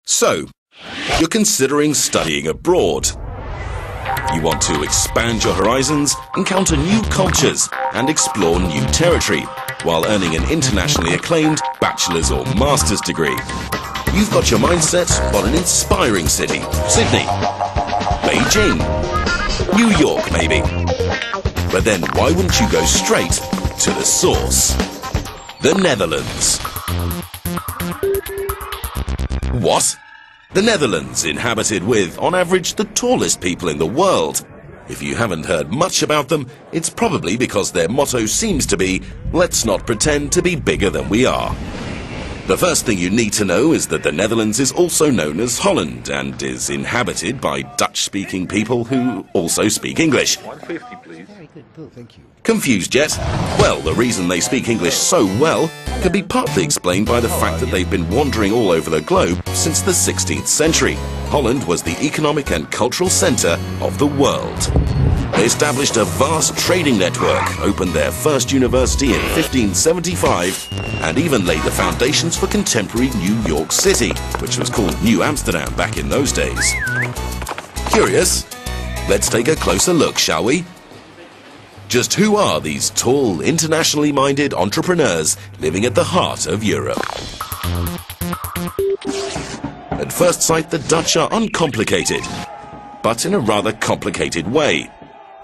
So, you're considering studying abroad. You want to expand your horizons, encounter new cultures, and explore new territory, while earning an internationally acclaimed bachelor's or master's degree. You've got your mindset on an inspiring city: Sydney, Beijing, New York maybe. But then why wouldn't you go straight to the source? The Netherlands. What? The Netherlands, inhabited with, on average, the tallest people in the world. If you haven't heard much about them, it's probably because their motto seems to be, let's not pretend to be bigger than we are. The first thing you need to know is that the Netherlands is also known as Holland and is inhabited by Dutch-speaking people who also speak English. 150, please. Very good, Bill, thank you. Confused yet? Well, the reason they speak English so well can be partly explained by the fact that they've been wandering all over the globe since the 16th century. Holland was the economic and cultural centre of the world. They established a vast trading network, opened their first university in 1575, and even laid the foundations for contemporary New York City, which was called New Amsterdam back in those days. Curious? Let's take a closer look, shall we? Just who are these tall, internationally minded entrepreneurs living at the heart of Europe? At first sight, the Dutch are uncomplicated, but in a rather complicated way.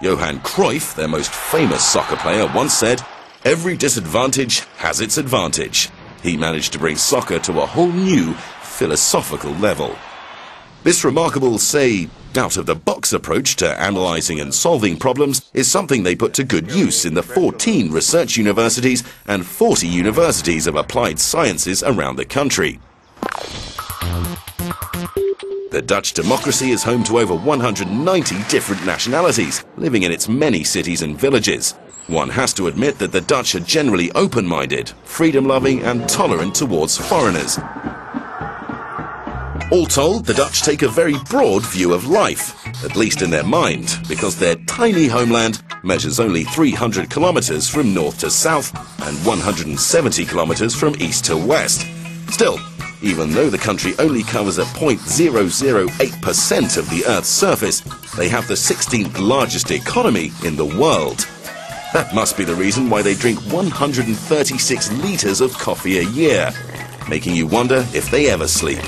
Johan Cruyff, their most famous soccer player, once said, "Every disadvantage has its advantage." He managed to bring soccer to a whole new philosophical level. This remarkable, say, out-of-the-box approach to analysing and solving problems is something they put to good use in the 14 research universities and 40 universities of applied sciences around the country. The Dutch democracy is home to over 190 different nationalities, living in its many cities and villages. One has to admit that the Dutch are generally open-minded, freedom-loving and tolerant towards foreigners. All told, the Dutch take a very broad view of life, at least in their mind, because their tiny homeland measures only 300 kilometers from north to south and 170 kilometers from east to west. Still, even though the country only covers a 0.008% of the Earth's surface, they have the 16th largest economy in the world. That must be the reason why they drink 136 liters of coffee a year, making you wonder if they ever sleep.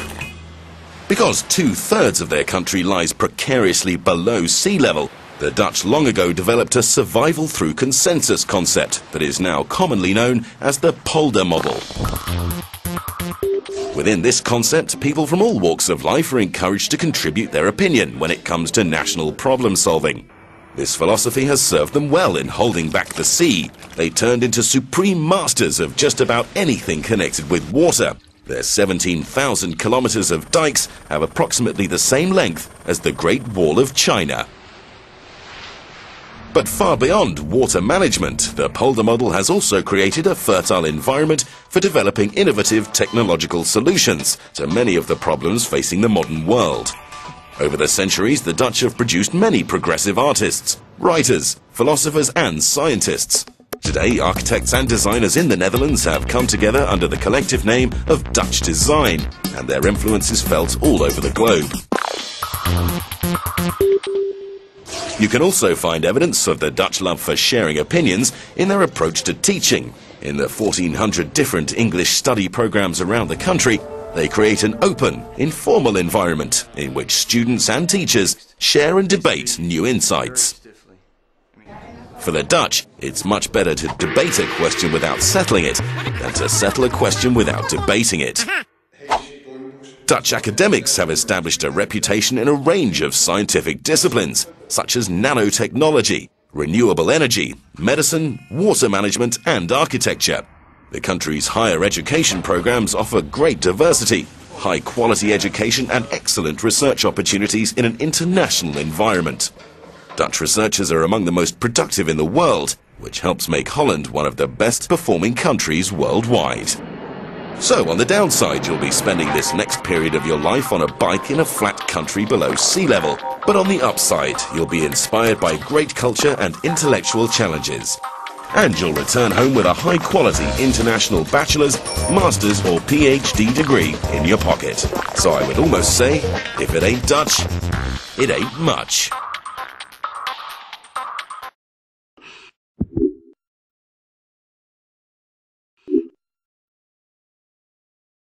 Because 2/3 of their country lies precariously below sea level, the Dutch long ago developed a survival through consensus concept that is now commonly known as the polder model. Within this concept, people from all walks of life are encouraged to contribute their opinion when it comes to national problem solving. This philosophy has served them well in holding back the sea. They turned into supreme masters of just about anything connected with water. Their 17,000 kilometers of dikes have approximately the same length as the Great Wall of China. But far beyond water management, the polder model has also created a fertile environment for developing innovative technological solutions to many of the problems facing the modern world. Over the centuries, the Dutch have produced many progressive artists, writers, philosophers and scientists. Today, architects and designers in the Netherlands have come together under the collective name of Dutch design, and their influence is felt all over the globe. You can also find evidence of the Dutch love for sharing opinions in their approach to teaching. In the 1,400 different English study programs around the country, they create an open, informal environment in which students and teachers share and debate new insights. For the Dutch, it's much better to debate a question without settling it than to settle a question without debating it. Dutch academics have established a reputation in a range of scientific disciplines, such as nanotechnology, renewable energy, medicine, water management and architecture. The country's higher education programs offer great diversity, high-quality education and excellent research opportunities in an international environment. Dutch researchers are among the most productive in the world, which helps make Holland one of the best-performing countries worldwide. So, on the downside, you'll be spending this next period of your life on a bike in a flat country below sea level. But on the upside, you'll be inspired by great culture and intellectual challenges. and you'll return home with a high-quality international bachelor's, master's or PhD degree in your pocket. So I would almost say, if it ain't Dutch, it ain't much.